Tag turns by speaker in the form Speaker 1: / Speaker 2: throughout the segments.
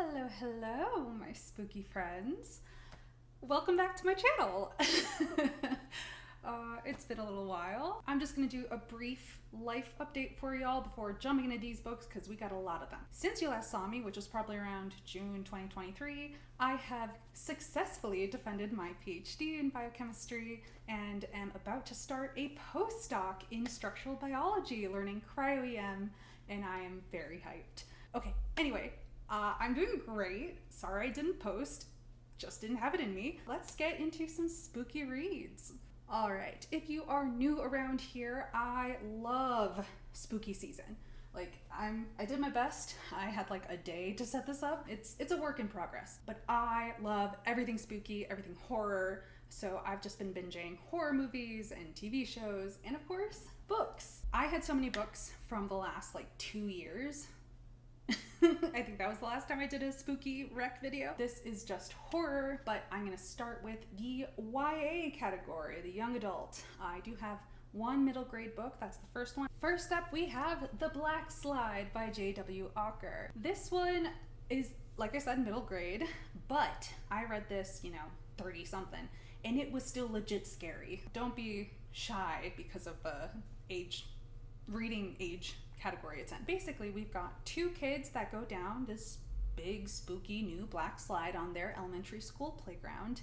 Speaker 1: Hello, hello, my spooky friends. Welcome back to my channel. It's been a little while. I'm just gonna do a brief life update for y'all before jumping into these books because we got a lot of them. Since you last saw me, which was probably around June 2023, I have successfully defended my PhD in biochemistry and am about to start a postdoc in structural biology, learning cryo-EM, and I am very hyped. Okay, anyway, I'm doing great. Sorry I didn't post. Just didn't have it in me. Let's get into some spooky reads. All right, if you are new around here, I love spooky season. I did my best. I had like a day to set this up. It's a work in progress, but I love everything spooky, everything horror. So I've just been binging horror movies and TV shows, and of course, books. I had so many books from the last 2 years. I think that was the last time I did a spooky rec video. This is just horror, but I'm gonna start with the YA category, the young adult. I do have one middle grade book, that's the first one. First up, we have The Black Slide by J.W. Ocker. This one is, like I said, middle grade, but I read this, 30 something, and it was still legit scary. Don't be shy because of the reading age category it's in. Basically, we've got two kids that go down this big spooky new black slide on their elementary school playground,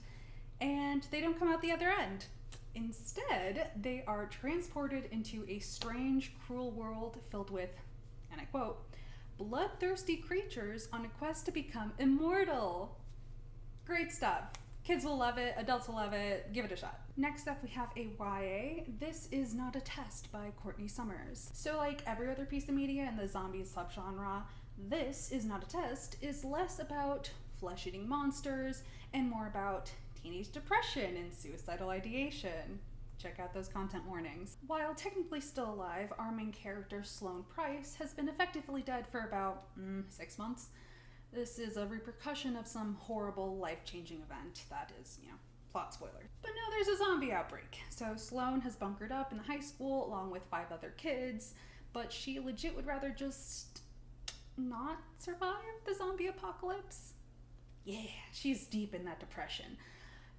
Speaker 1: and they don't come out the other end. Instead, they are transported into a strange, cruel world filled with, and I quote, bloodthirsty creatures on a quest to become immortal. Great stuff. Kids will love it, adults will love it, give it a shot. Next up, we have a YA. This Is Not a Test by Courtney Summers. So like every other piece of media in the zombie subgenre, This Is Not a Test is less about flesh-eating monsters and more about teenage depression and suicidal ideation. Check out those content warnings. While technically still alive, our main character, Sloane Price, has been effectively dead for about 6 months. This is a repercussion of some horrible life-changing event that is, plot spoiler. But now there's a zombie outbreak. So Sloane has bunkered up in the high school along with 5 other kids, but she legit would rather just not survive the zombie apocalypse. Yeah, she's deep in that depression.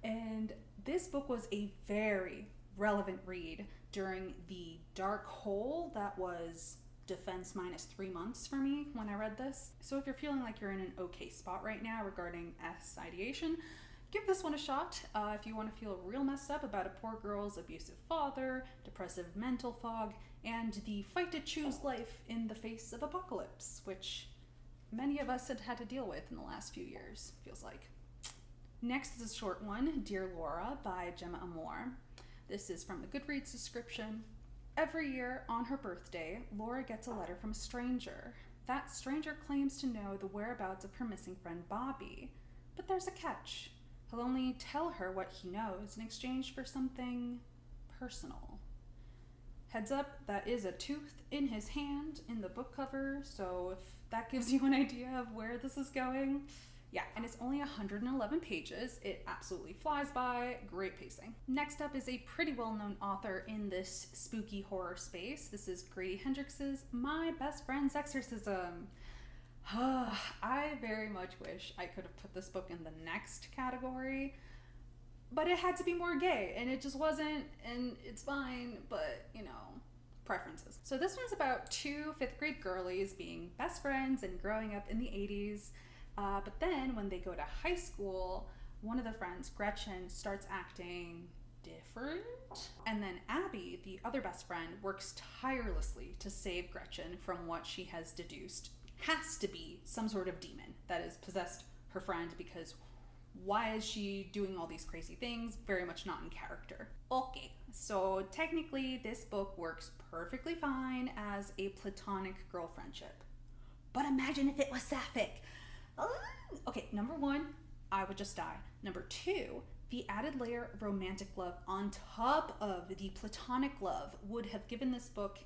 Speaker 1: And this book was a very relevant read during the dark hole that was defense minus 3 months for me when I read this. So if you're feeling like you're in an okay spot right now regarding S ideation, give this one a shot. If you want to feel real messed up about a poor girl's abusive father, depressive mental fog, and the fight to choose life in the face of apocalypse, which many of us had to deal with in the last few years, feels like. Next is a short one, Dear Laura by Gemma Amor. This is from the Goodreads description. Every year, on her birthday, Laura gets a letter from a stranger. That stranger claims to know the whereabouts of her missing friend Bobby. But there's a catch. He'll only tell her what he knows in exchange for something personal. Heads up, that is a tooth in his hand in the book cover, so if that gives you an idea of where this is going. Yeah, and it's only 111 pages. It absolutely flies by. Great pacing. Next up is a pretty well-known author in this spooky horror space. This is Grady Hendrix's My Best Friend's Exorcism. I very much wish I could have put this book in the next category, but it had to be more gay, and it just wasn't, and it's fine, but, preferences. So this one's about 2 fifth-grade girlies being best friends and growing up in the 80s. But then when they go to high school, one of the friends, Gretchen, starts acting different. And then Abby, the other best friend, works tirelessly to save Gretchen from what she has deduced has to be some sort of demon that has possessed her friend, because why is she doing all these crazy things? Very much not in character. Okay, so technically this book works perfectly fine as a platonic girl friendship. But imagine if it was sapphic. Okay, number 1, I would just die. Number 2, the added layer of romantic love on top of the platonic love would have given this book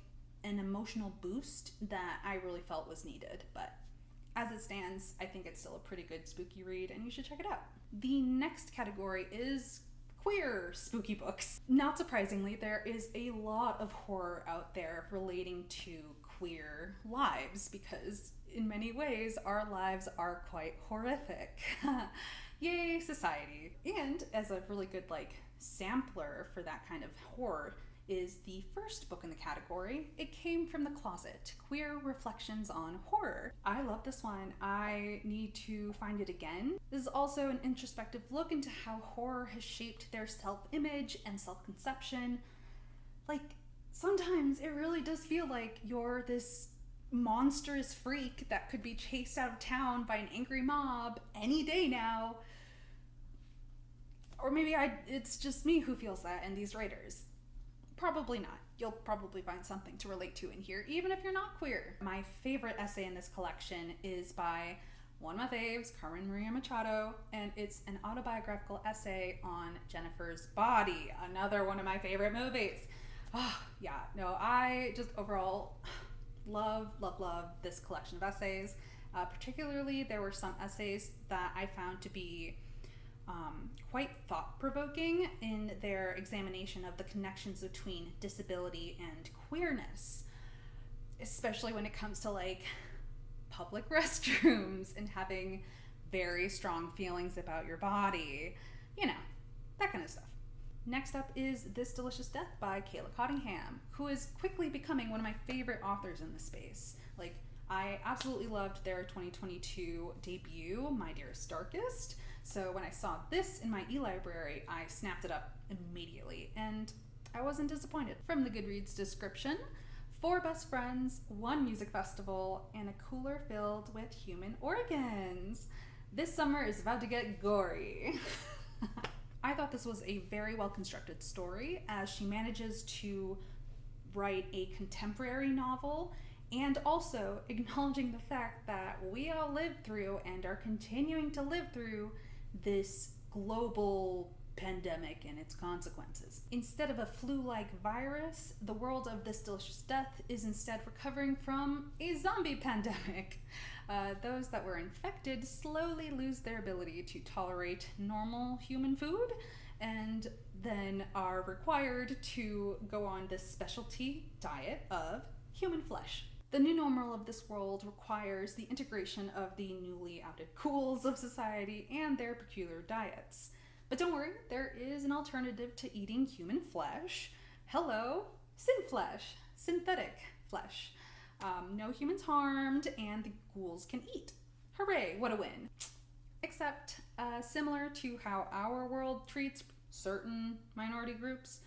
Speaker 1: an emotional boost that I really felt was needed. But as it stands, I think it's still a pretty good spooky read, and you should check it out. The next category is queer spooky books. Not surprisingly, there is a lot of horror out there relating to queer lives because in many ways, our lives are quite horrific. Yay, society. And as a really good sampler for that kind of horror is the first book in the category, It Came from the Closet, Queer Reflections on Horror. I love this one. I need to find it again. This is also an introspective look into how horror has shaped their self-image and self-conception. Sometimes it really does feel like you're this monstrous freak that could be chased out of town by an angry mob any day now. Or maybe it's just me who feels that and these writers. Probably not. You'll probably find something to relate to in here, even if you're not queer. My favorite essay in this collection is by one of my faves, Carmen Maria Machado, and it's an autobiographical essay on Jennifer's Body, another one of my favorite movies. I just overall love this collection of essays. Particularly, there were some essays that I found to be quite thought-provoking in their examination of the connections between disability and queerness, especially when it comes to public restrooms and having very strong feelings about your body, that kind of stuff. Next up is This Delicious Death by Kayla Cottingham, who is quickly becoming one of my favorite authors in this space. I absolutely loved their 2022 debut, My Dearest Darkest. So when I saw this in my e-library, I snapped it up immediately, and I wasn't disappointed. From the Goodreads description, 4 best friends, 1 music festival, and a cooler filled with human organs. This summer is about to get gory. I thought this was a very well-constructed story, as she manages to write a contemporary novel and also acknowledging the fact that we all lived through and are continuing to live through this global pandemic and its consequences. Instead of a flu-like virus, the world of This Delicious Death is instead recovering from a zombie pandemic. Those that were infected slowly lose their ability to tolerate normal human food and then are required to go on this specialty diet of human flesh. The new normal of this world requires the integration of the newly outed ghouls of society and their peculiar diets. But don't worry, there is an alternative to eating human flesh. Hello, synflesh, synthetic flesh. No humans harmed, and the ghouls can eat. Hooray, what a win. Except, similar to how our world treats certain minority groups,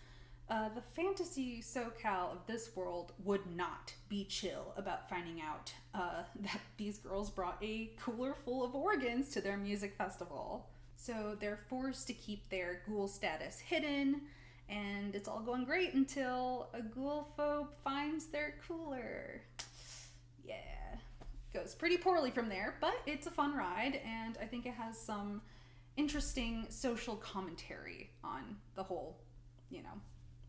Speaker 1: the fantasy SoCal of this world would not be chill about finding out that these girls brought a cooler full of organs to their music festival. So they're forced to keep their ghoul status hidden, and it's all going great until a ghoulphobe finds their cooler. Yeah, goes pretty poorly from there, but it's a fun ride, and I think it has some interesting social commentary on the whole,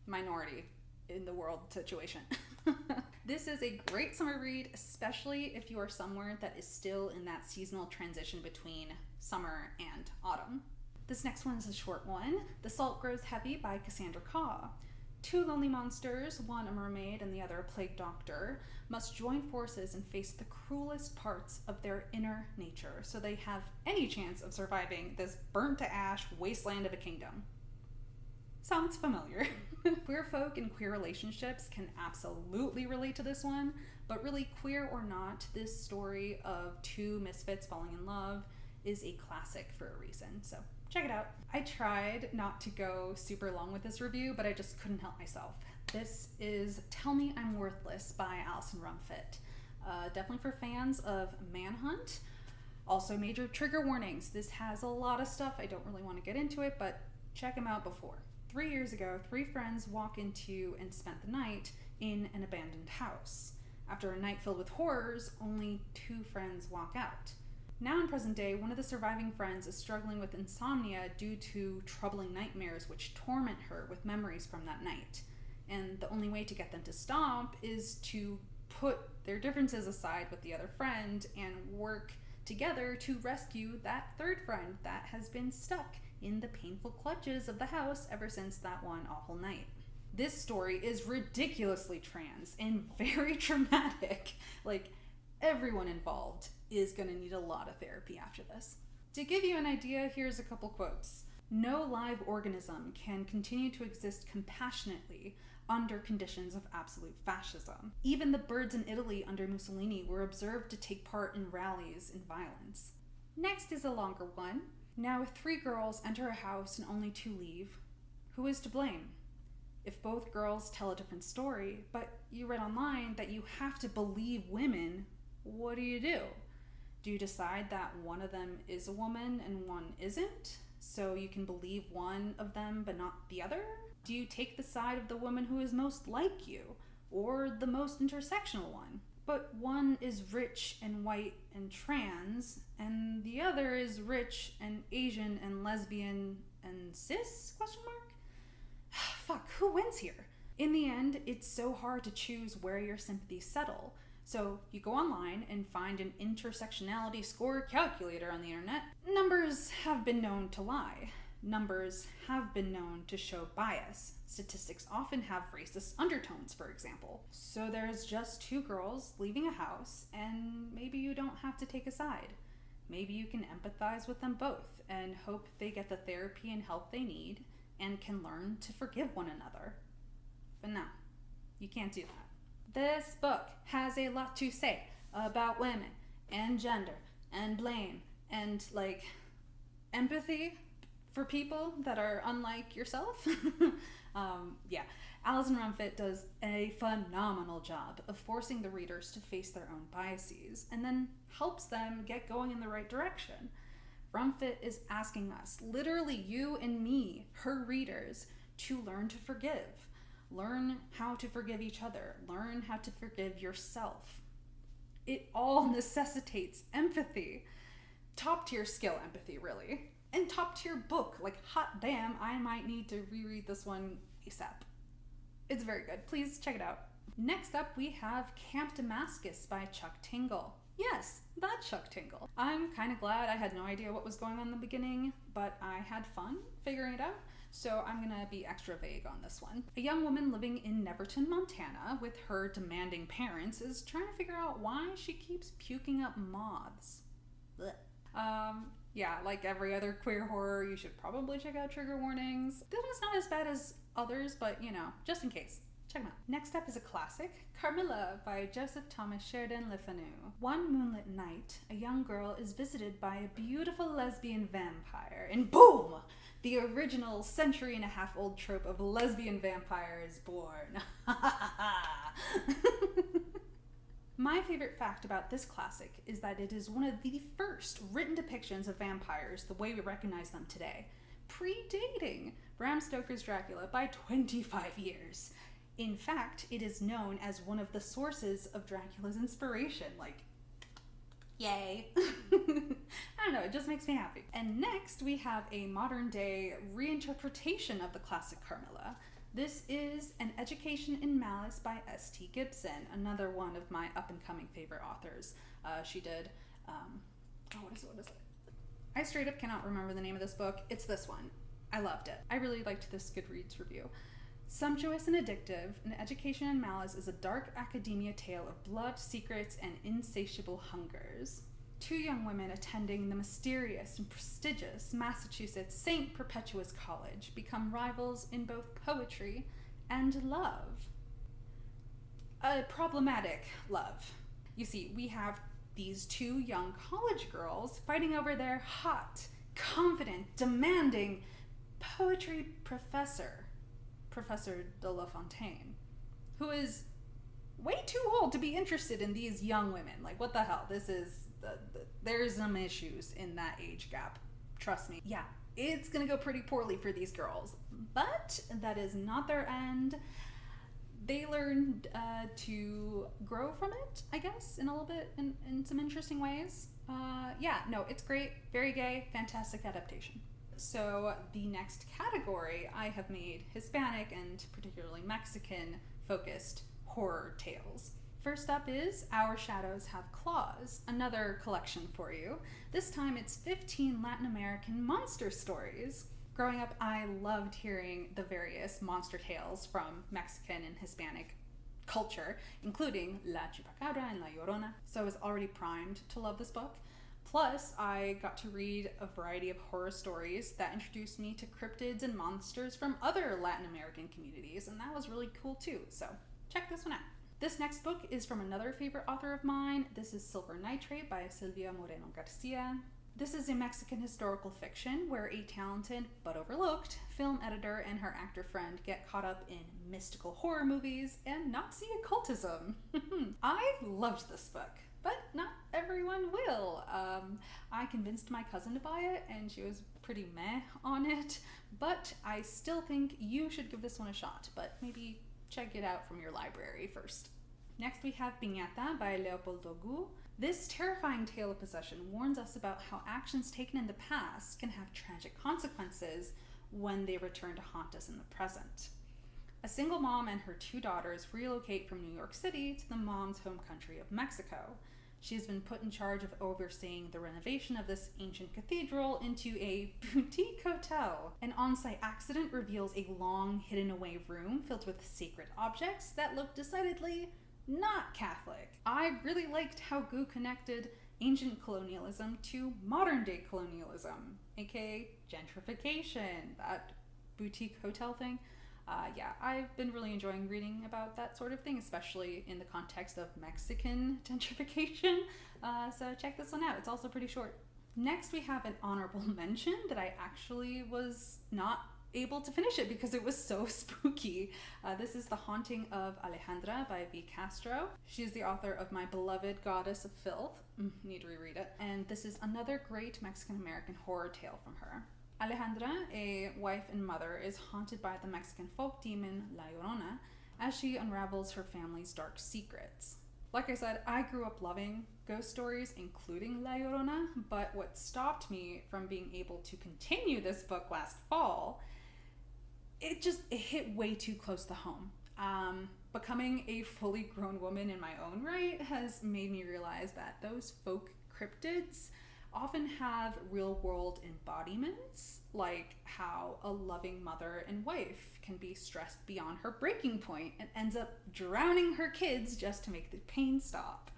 Speaker 1: minority in the world situation. This is a great summer read, especially if you are somewhere that is still in that seasonal transition between summer and autumn. This next one is a short one, The Salt Grows Heavy by Cassandra Kaw. 2 lonely monsters, one a mermaid and the other a plague doctor, must join forces and face the cruelest parts of their inner nature so they have any chance of surviving this burnt to ash wasteland of a kingdom. Sounds familiar. Queer folk and queer relationships can absolutely relate to this one, but really, queer or not, this story of 2 misfits falling in love is a classic for a reason, so check it out. I tried not to go super long with this review, but I just couldn't help myself. This is Tell Me I'm Worthless by Alison Rumfitt. Definitely for fans of Manhunt. Also, major trigger warnings. This has a lot of stuff. I don't really want to get into it, but check them out before. 3 years ago, 3 friends walk into and spent the night in an abandoned house. After a night filled with horrors, only 2 friends walk out. Now in present day, one of the surviving friends is struggling with insomnia due to troubling nightmares which torment her with memories from that night. And the only way to get them to stop is to put their differences aside with the other friend and work together to rescue that 3rd friend that has been stuck in the painful clutches of the house ever since that one awful night. This story is ridiculously trans and very traumatic. Everyone involved is going to need a lot of therapy after this. To give you an idea, here's a couple quotes. No live organism can continue to exist compassionately under conditions of absolute fascism. Even the birds in Italy under Mussolini were observed to take part in rallies and violence. Next is a longer one. Now, if 3 girls enter a house and only 2 leave, who is to blame? If both girls tell a different story, but you read online that you have to believe women, what do? Do you decide that one of them is a woman and one isn't, so you can believe one of them but not the other? Do you take the side of the woman who is most like you, or the most intersectional one? But one is rich and white and trans, and the other is rich and Asian and lesbian and cis? Fuck, who wins here? In the end, it's so hard to choose where your sympathies settle. So you go online and find an intersectionality score calculator on the internet. Numbers have been known to lie. Numbers have been known to show bias. Statistics often have racist undertones, for example. So there's just 2 girls leaving a house, and maybe you don't have to take a side. Maybe you can empathize with them both and hope they get the therapy and help they need and can learn to forgive one another. But no, you can't do that. This book has a lot to say about women and gender and blame and, empathy for people that are unlike yourself. Alison Rumfitt does a phenomenal job of forcing the readers to face their own biases and then helps them get going in the right direction. Rumfitt is asking us, literally you and me, her readers, to learn to forgive. Learn how to forgive each other. Learn how to forgive yourself. It all necessitates empathy. Top tier skill empathy, really. And top tier book. Hot damn, I might need to reread this one ASAP. It's very good. Please check it out. Next up, we have Camp Damascus by Chuck Tingle. Yes, that Chuck Tingle. I'm kind of glad. I had no idea what was going on in the beginning, but I had fun figuring it out, so I'm gonna be extra vague on this one. A young woman living in Neverton, Montana, with her demanding parents, is trying to figure out why she keeps puking up moths. Blech. Like every other queer horror, you should probably check out trigger warnings. This one's not as bad as others, but just in case. Check them out. Next up is a classic, Carmela by Joseph Thomas Sheridan Le Fanu. One moonlit night, a young girl is visited by a beautiful lesbian vampire, and boom! The original century-and-a-half-old trope of lesbian vampire is born. My favorite fact about this classic is that it is one of the first written depictions of vampires the way we recognize them today, predating Bram Stoker's Dracula by 25 years. In fact, it is known as one of the sources of Dracula's inspiration. Yay. I don't know, it just makes me happy. And next, we have a modern-day reinterpretation of the classic Carmela. This is An Education in Malice by S.T. Gibson, another one of my up-and-coming favorite authors. She did, what is it? I straight up cannot remember the name of this book. It's this one. I loved it. I really liked this Goodreads review. Sumptuous and addictive, An Education in Malice is a dark academia tale of blood, secrets, and insatiable hungers. 2 young women attending the mysterious and prestigious Massachusetts St. Perpetua's College become rivals in both poetry and love. A problematic love. You see, we have these 2 young college girls fighting over their hot, confident, demanding poetry professor, Professor de La Fontaine, who is way too old to be interested in these young women. What the hell? There's some issues in that age gap. Trust me. Yeah, it's gonna go pretty poorly for these girls, but that is not their end. They learned to grow from it, I guess, in a little bit, in some interesting ways. It's great, very gay, fantastic adaptation. So the next category I have made Hispanic and particularly Mexican focused horror tales. First up is Our Shadows Have Claws, another collection for you. This time it's 15 Latin American monster stories. Growing up, I loved hearing the various monster tales from Mexican and Hispanic culture, including La Chupacabra and La Llorona, so I was already primed to love this book. Plus, I got to read a variety of horror stories that introduced me to cryptids and monsters from other Latin American communities, and that was really cool too, so check this one out. This next book is from another favorite author of mine. This is Silver Nitrate by Silvia Moreno Garcia. This is a Mexican historical fiction where a talented but overlooked film editor and her actor friend get caught up in mystical horror movies and Nazi occultism. I loved this book, but not everyone will. I convinced my cousin to buy it and she was pretty meh on it, but I still think you should give this one a shot, but maybe check it out from your library first. Next we have Piñata by Leopoldo Gu. This terrifying tale of possession warns us about how actions taken in the past can have tragic consequences when they return to haunt us in the present. A single mom and her 2 daughters relocate from New York City to the mom's home country of Mexico. She has been put in charge of overseeing the renovation of this ancient cathedral into a boutique hotel. An on-site accident reveals a long, hidden-away room filled with sacred objects that look decidedly not Catholic. I really liked how Gu connected ancient colonialism to modern-day colonialism, aka gentrification, that boutique hotel thing. Yeah, I've been really enjoying reading about that sort of thing, especially in the context of Mexican gentrification. So check this one out. It's also pretty short. Next, we have an honorable mention that I actually was not able to finish it because it was so spooky. This is The Haunting of Alejandra by V. Castro. She is the author of My Beloved Goddess of Filth. Need to reread it. And this is another great Mexican-American horror tale from her. Alejandra, a wife and mother, is haunted by the Mexican folk demon La Llorona as she unravels her family's dark secrets. Like I said, I grew up loving ghost stories, including La Llorona, but what stopped me from being able to continue this book last fall, it hit way too close to home. Becoming a fully grown woman in my own right has made me realize that those folk cryptids often have real-world embodiments, like how a loving mother and wife can be stressed beyond her breaking point and ends up drowning her kids just to make the pain stop.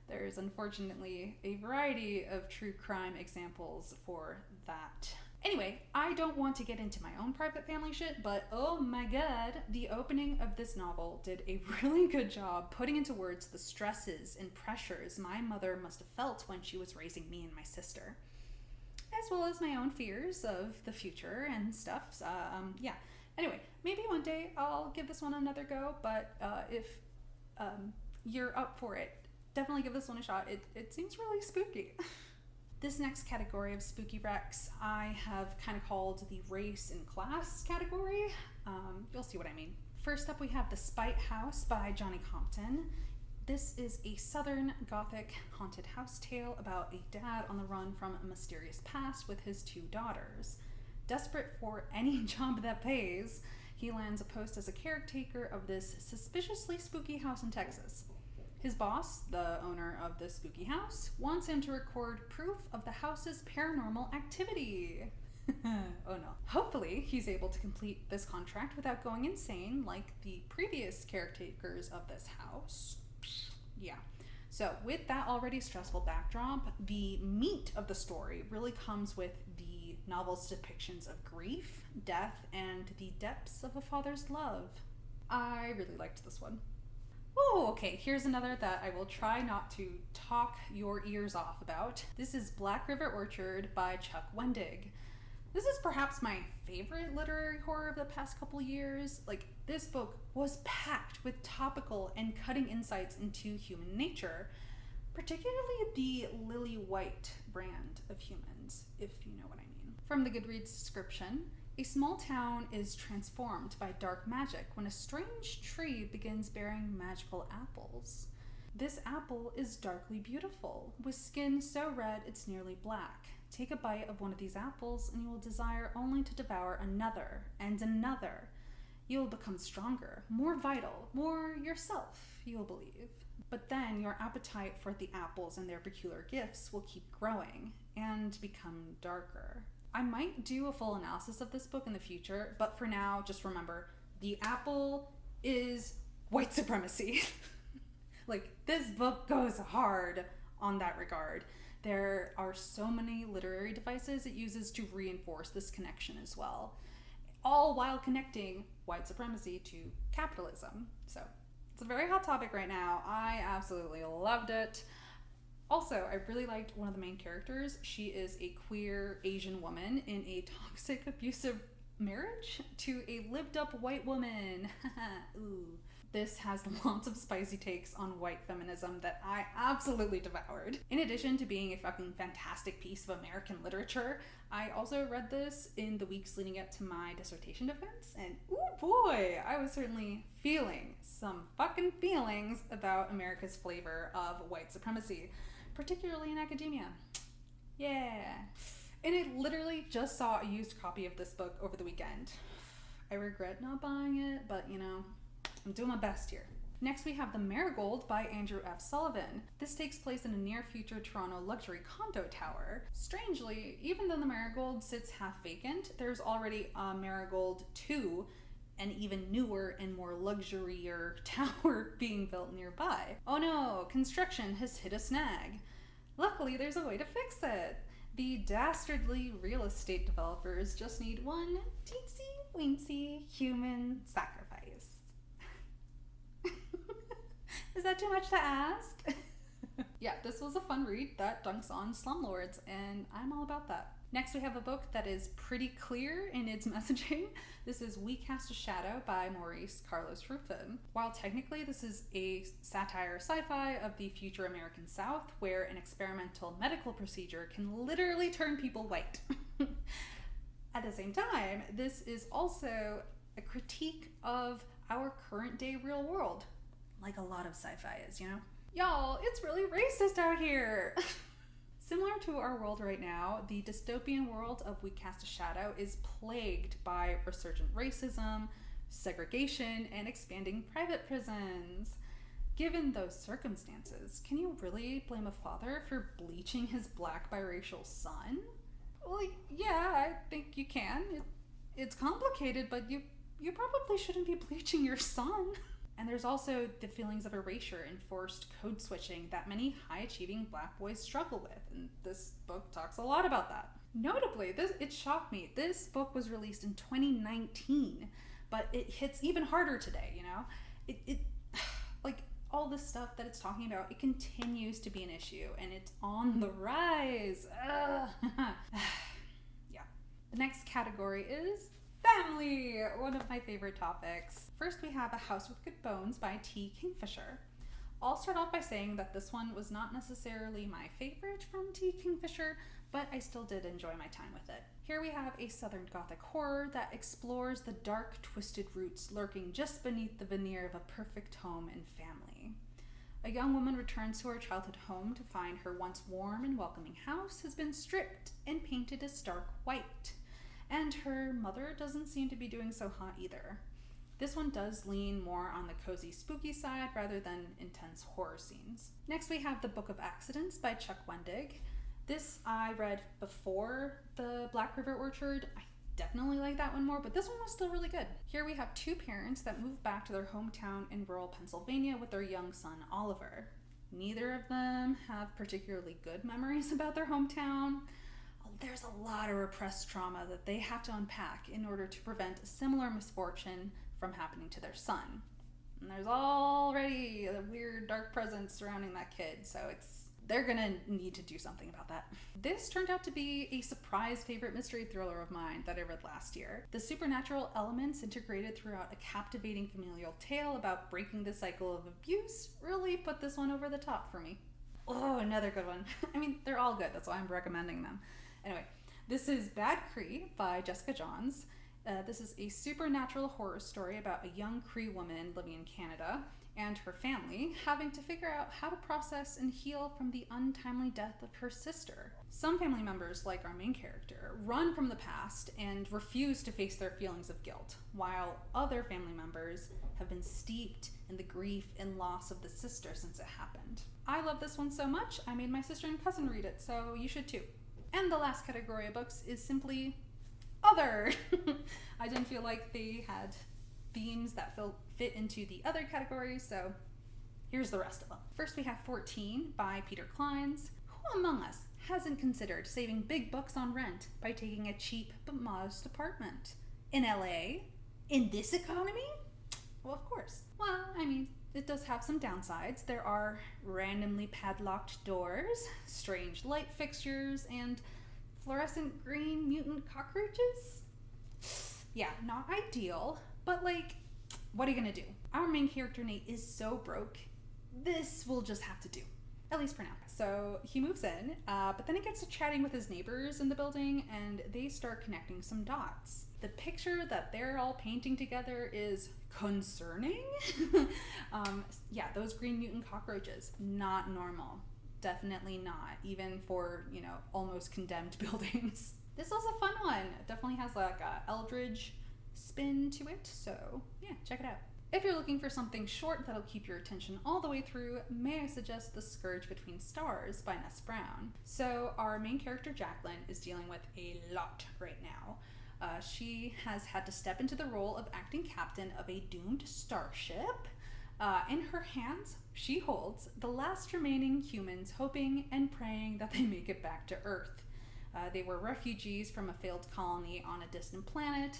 Speaker 1: There's unfortunately a variety of true crime examples for that. Anyway, I don't want to get into my own private family shit, but oh my god, the opening of this novel did a really good job putting into words the stresses and pressures my mother must have felt when she was raising me and my sister, as well as my own fears of the future and stuff. Yeah. Anyway, maybe one day I'll give this one another go, but if you're up for it, definitely give this one a shot. It seems really spooky. This next category of spooky recs I have kind of called the race and class category. You'll see what I mean. First up, we have The Spite House by Johnny Compton. This is a southern gothic haunted house tale about a dad on the run from a mysterious past with his 2 daughters. Desperate for any job that pays, he lands a post as a caretaker of this suspiciously spooky house in Texas. His boss, the owner of the spooky house, wants him to record proof of the house's paranormal activity. Oh no. Hopefully, he's able to complete this contract without going insane like the previous caretakers of this house. Yeah. So, with that already stressful backdrop, the meat of the story really comes with the novel's depictions of grief, death, and the depths of a father's love. I really liked this one. Oh, okay, here's another that I will try not to talk your ears off about. This is Black River Orchard by Chuck Wendig. This is perhaps my favorite literary horror of the past couple years. Like, this book was packed with topical and cutting insights into human nature, particularly the Lily White brand of humans, if you know what I mean. From the Goodreads description, a small town is transformed by dark magic when a strange tree begins bearing magical apples. This apple is darkly beautiful, with skin so red it's nearly black. Take a bite of one of these apples and you will desire only to devour another and another. You will become stronger, more vital, more yourself, you will believe. But then your appetite for the apples and their peculiar gifts will keep growing and become darker. I might do a full analysis of this book in the future, but for now, just remember, the apple is white supremacy. Like, this book goes hard on that regard. There are so many literary devices it uses to reinforce this connection as well, all while connecting white supremacy to capitalism. So it's a very hot topic right now. I absolutely loved it. Also, I really liked one of the main characters. She is a queer Asian woman in a toxic, abusive marriage to a lived-up white woman. Ooh. This has lots of spicy takes on white feminism that I absolutely devoured. In addition to being a fucking fantastic piece of American literature, I also read this in the weeks leading up to my dissertation defense, and ooh boy, I was certainly feeling some fucking feelings about America's flavor of white supremacy, particularly in academia. Yeah. And I literally just saw a used copy of this book over the weekend. I regret not buying it, but you know, I'm doing my best here. Next we have The Marigold by Andrew F. Sullivan. This takes place in a near-future Toronto luxury condo tower. Strangely, even though the Marigold sits half vacant, there's already a Marigold 2, an even newer and more luxurier tower being built nearby. Oh no, construction has hit a snag. Luckily, there's a way to fix it. The dastardly real estate developers just need one teensy-weensy human sacrifice. Is that too much to ask? Yeah, this was a fun read that dunks on slumlords, and I'm all about that. Next, we have a book that is pretty clear in its messaging. This is We Cast a Shadow by Maurice Carlos Ruffin. While technically this is a satire sci-fi of the future American South, where an experimental medical procedure can literally turn people white. At the same time, this is also a critique of our current day real world, like a lot of sci-fi is, you know? Y'all, it's really racist out here! Similar to our world right now, the dystopian world of We Cast a Shadow is plagued by resurgent racism, segregation, and expanding private prisons. Given those circumstances, can you really blame a father for bleaching his black biracial son? Well, yeah, I think you can. It's complicated, but you probably shouldn't be bleaching your son. And there's also the feelings of erasure and forced code switching that many high-achieving black boys struggle with, and this book talks a lot about that. Notably, it shocked me. This book was released in 2019, but it hits even harder today, you know? It like, all this stuff that it's talking about, it continues to be an issue, and it's on the rise. Yeah. The next category is family, one of my favorite topics. First, we have A House with Good Bones by T. Kingfisher. I'll start off by saying that this one was not necessarily my favorite from T. Kingfisher, but I still did enjoy my time with it. Here we have a Southern Gothic horror that explores the dark, twisted roots lurking just beneath the veneer of a perfect home and family. A young woman returns to her childhood home to find her once warm and welcoming house has been stripped and painted a stark white. And her mother doesn't seem to be doing so hot either. This one does lean more on the cozy, spooky side rather than intense horror scenes. Next, we have The Book of Accidents by Chuck Wendig. This I read before the Black River Orchard. I definitely like that one more, but this one was still really good. Here we have two parents that move back to their hometown in rural Pennsylvania with their young son, Oliver. Neither of them have particularly good memories about their hometown. There's a lot of repressed trauma that they have to unpack in order to prevent a similar misfortune from happening to their son. And there's already a weird dark presence surrounding that kid, so they're gonna need to do something about that. This turned out to be a surprise favorite mystery thriller of mine that I read last year. The supernatural elements integrated throughout a captivating familial tale about breaking the cycle of abuse really put this one over the top for me. Oh, another good one. I mean, they're all good, that's why I'm recommending them. Anyway, this is Bad Cree by Jessica Johns. This is a supernatural horror story about a young Cree woman living in Canada and her family having to figure out how to process and heal from the untimely death of her sister. Some family members, like our main character, run from the past and refuse to face their feelings of guilt, while other family members have been steeped in the grief and loss of the sister since it happened. I love this one so much, I made my sister and cousin read it, so you should too. And the last category of books is simply other. I didn't feel like they had themes that fit fit into the other categories, so here's the rest of them. First we have 14 by Peter Clines. Who among us hasn't considered saving big bucks on rent by taking a cheap but modest apartment? In LA? In this economy? Well, of course. Well, I mean, it does have some downsides. There are randomly padlocked doors, strange light fixtures, and fluorescent green mutant cockroaches. Yeah, not ideal, but like, what are you gonna do? Our main character Nate is so broke, this will just have to do. At least for now. So he moves in, but then he gets to chatting with his neighbors in the building and they start connecting some dots. The picture that they're all painting together is concerning. Yeah, those green mutant cockroaches, not normal. Definitely not, even for, almost condemned buildings. This was a fun one. It definitely has like a eldritch spin to it, so yeah, check it out. If you're looking for something short that'll keep your attention all the way through, may I suggest The Scourge Between Stars by Ness Brown. So our main character Jacqueline is dealing with a lot right now. She has had to step into the role of acting captain of a doomed starship. In her hands, she holds the last remaining humans, hoping and praying that they make it back to Earth. They were refugees from a failed colony on a distant planet.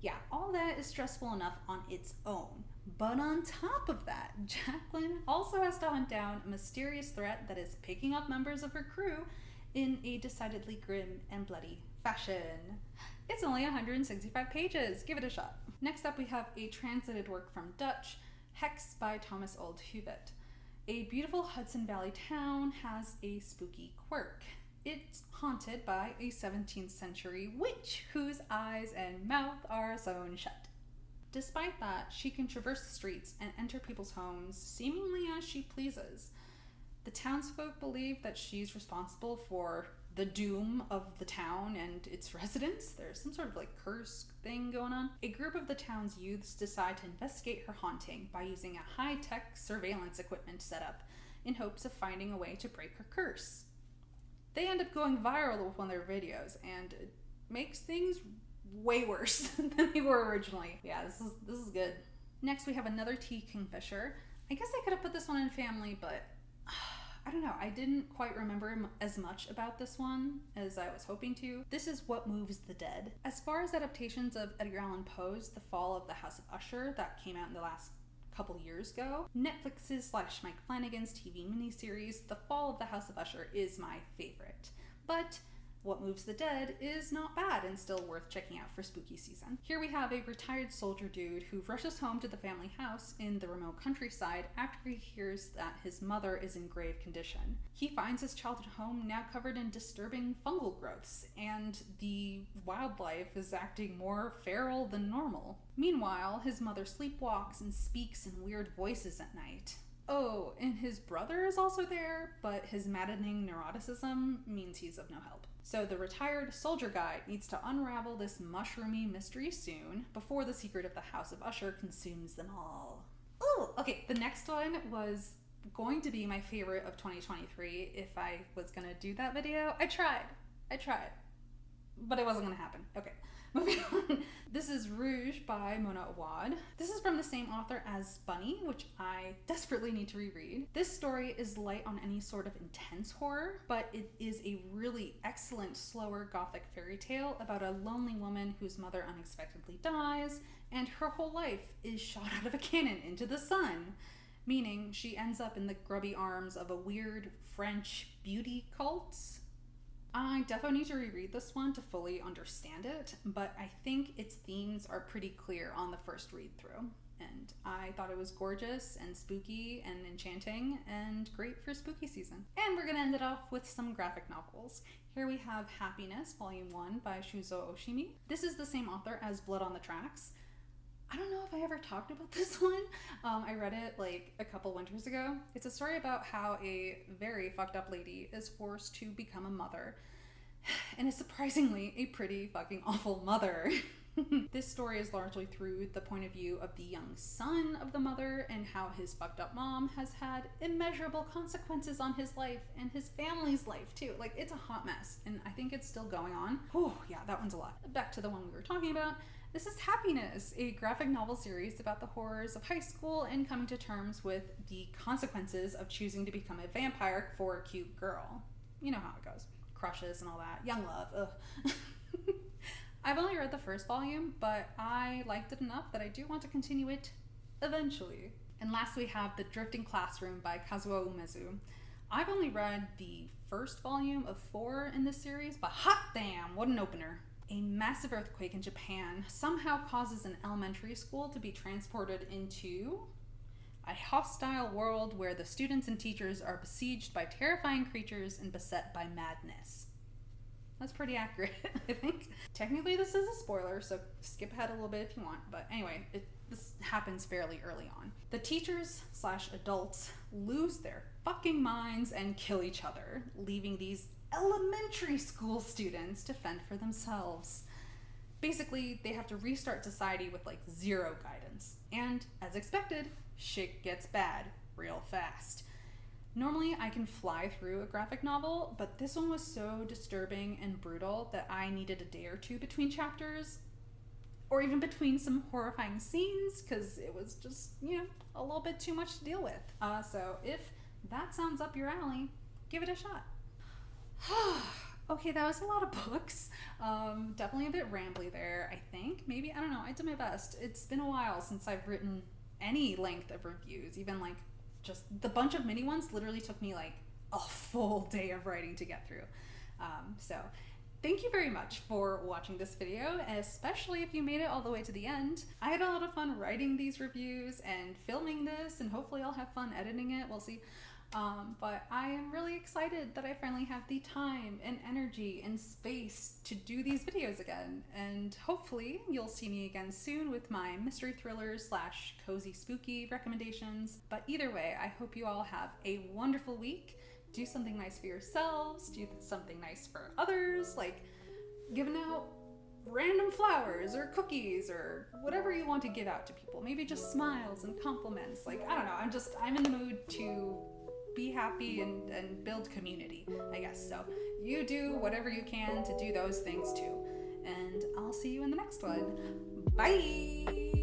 Speaker 1: Yeah, all that is stressful enough on its own. But on top of that, Jacqueline also has to hunt down a mysterious threat that is picking up members of her crew in a decidedly grim and bloody fashion. It's only 165 pages. Give it a shot. Next up, we have a translated work from Dutch, Hex by Thomas Oldhuvet. A beautiful Hudson Valley town has a spooky quirk. It's haunted by a 17th century witch whose eyes and mouth are sewn shut. Despite that, she can traverse the streets and enter people's homes seemingly as she pleases. The townsfolk believe that she's responsible for the doom of the town and its residents. There's some sort of like curse thing going on. A group of the town's youths decide to investigate her haunting by using a high-tech surveillance equipment setup in hopes of finding a way to break her curse. They end up going viral with one of their videos, and it makes things way worse than they were originally. Yeah, this is good. Next, we have another T. Kingfisher. I guess I could have put this one in family, but I don't know. I didn't quite remember as much about this one as I was hoping to. This is What Moves the Dead. As far as adaptations of Edgar Allan Poe's The Fall of the House of Usher that came out in the last couple years ago, Netflix's / Mike Flanagan's TV miniseries The Fall of the House of Usher is my favorite. But What Moves the Dead is not bad and still worth checking out for spooky season. Here we have a retired soldier dude who rushes home to the family house in the remote countryside after he hears that his mother is in grave condition. He finds his childhood home now covered in disturbing fungal growths, and the wildlife is acting more feral than normal. Meanwhile, his mother sleepwalks and speaks in weird voices at night. Oh, and his brother is also there, but his maddening neuroticism means he's of no help. So the retired soldier guy needs to unravel this mushroomy mystery soon before the secret of the House of Usher consumes them all. Ooh, okay, the next one was going to be my favorite of 2023 if I was gonna do that video. I tried, but it wasn't gonna happen. Okay, moving on. This is Rouge by Mona Awad. This is from the same author as Bunny, which I desperately need to reread. This story is light on any sort of intense horror, but it is a really excellent, slower gothic fairy tale about a lonely woman whose mother unexpectedly dies, and her whole life is shot out of a cannon into the sun, meaning she ends up in the grubby arms of a weird French beauty cult. I definitely need to reread this one to fully understand it, but I think its themes are pretty clear on the first read through. And I thought it was gorgeous and spooky and enchanting and great for spooky season. And we're gonna end it off with some graphic novels. Here we have Happiness, Volume 1 by Shuzo Oshimi. This is the same author as Blood on the Tracks. I don't know if I ever talked about this one. I read it like a couple winters ago. It's a story about how a very fucked up lady is forced to become a mother, and is surprisingly a pretty fucking awful mother. This story is largely through the point of view of the young son of the mother and how his fucked up mom has had immeasurable consequences on his life and his family's life too. Like, it's a hot mess, and I think it's still going on. Oh yeah, that one's a lot. Back to the one we were talking about. This is Happiness, a graphic novel series about the horrors of high school and coming to terms with the consequences of choosing to become a vampire for a cute girl. You know how it goes. Crushes and all that. Young love. Ugh. I've only read the first volume, but I liked it enough that I do want to continue it eventually. And last we have The Drifting Classroom by Kazuo Umezu. I've only read the first volume of 4 in this series, but hot damn, what an opener. A massive earthquake in Japan somehow causes an elementary school to be transported into a hostile world where the students and teachers are besieged by terrifying creatures and beset by madness. That's pretty accurate, I think. Technically, this is a spoiler, so skip ahead a little bit if you want. But anyway, this happens fairly early on. The teachers/adults lose their fucking minds and kill each other, leaving these elementary school students to fend for themselves. Basically, they have to restart society with like zero guidance. And as expected, shit gets bad real fast. Normally, I can fly through a graphic novel, but this one was so disturbing and brutal that I needed a day or two between chapters, or even between some horrifying scenes, because it was just, a little bit too much to deal with. So if that sounds up your alley, give it a shot. Okay, that was a lot of books. Definitely a bit rambly there, I think. Maybe, I don't know, I did my best. It's been a while since I've written any length of reviews, even like just the bunch of mini ones literally took me like a full day of writing to get through. So thank you very much for watching this video, especially if you made it all the way to the end. I had a lot of fun writing these reviews and filming this, and hopefully I'll have fun editing it. We'll see. But I am really excited that I finally have the time and energy and space to do these videos again. And hopefully you'll see me again soon with my mystery thrillers / cozy spooky recommendations. But either way, I hope you all have a wonderful week. Do something nice for yourselves, do something nice for others, like giving out random flowers or cookies or whatever you want to give out to people. Maybe just smiles and compliments. Like, I don't know, I'm in the mood to be happy and build community, I guess. So you do whatever you can to do those things too. And I'll see you in the next one. Bye!